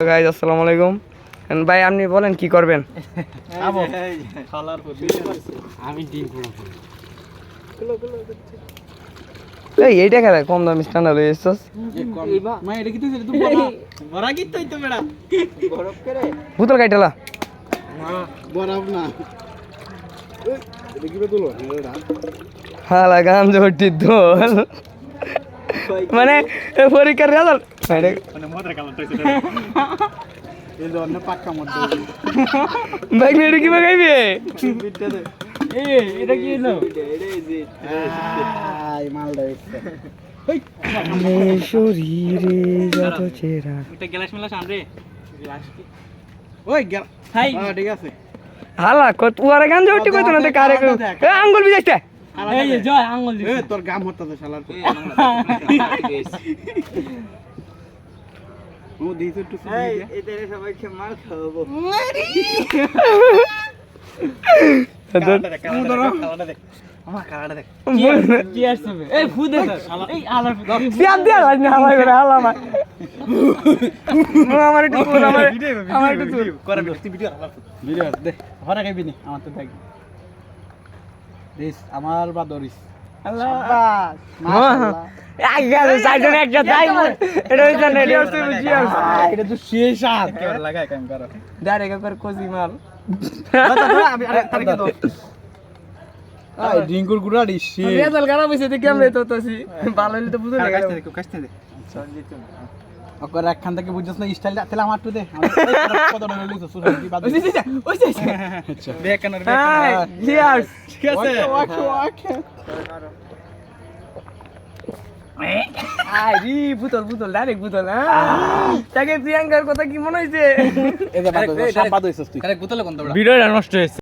guys আসসালামু আলাইকুম ভাই আপনি বলেন কি করবেন আমি ডিম এই এইটা খেলা কম দামি স্ট্যান্ডার্ড হয়ে এসছস মা এটা কি তুই বড়া কি তুই তো বেড়া বরফ করে বোতল কাইটালা বরফ না দেখি তুলো হালা গান জটি দোল মানে পরীক্ষার রেজাল্ট মানে মদের কালার তো এই জন্য পাক্কা মদ ভাই এটা কি বাগাইবে এই এটা কি হলো এটা জি আই মালদা শরীরে যত চেহারা এটা গ্লাস মেলা সামনে গ্লাস কি ওই গ্লাস হাই ঠিক আছে হালা কত ওরে গান জটি কইতো না তে কারে এ আঙ্গুল বিজাইতে এই যে জয় আঙ্গুল দিছে এ তোর গাম হতাছে শালার ও দিছ একটু এই এদের সবাইকে মার খাওয়াবো মারি আমার কাড়াটা দেখ কি আসবে এই ফুদে শালা এই আলার সিয়াদ দিয়া লাজ না আমার করে হালা আমার আমার একটু পুরো আমার একটু করে ভিডিও দে হরা খাইবি নি আমার তো দেখ দিস আমার বা দরিস আল্লাহ মাশাআল্লাহ আগে সাইডে একটা তাই এটা হইছে না এটা তো শেষ হাত কেমন লাগায় কাম করো ডাইরেক্ট একবার কোজি মাল আমি আরে তারিখে তো আই ডিঙ্গুর গুড়া দিস রেজাল্ট খারাপ হইছে দেখি আমরা তো তাছি ভালো হইলে তো বুঝো না কাছতে দে ওকর একখান থেকে বুঝছস না স্টাইলটা তাহলে আমার তো দে কত টাকা লইছো সুরা কি বাদ ওইছে আচ্ছা বেক কেন চিয়ার্স ঠিক আছে ওকে আরে বুতল ডাইরেক্ট বুতল তাকে প্রিয়াঙ্কার কথা কি মনে হইছে এই যে বাদ সব বাদ হইছস তুই আরে বুতলে কোন তো ভিডিওটা নষ্ট হইছে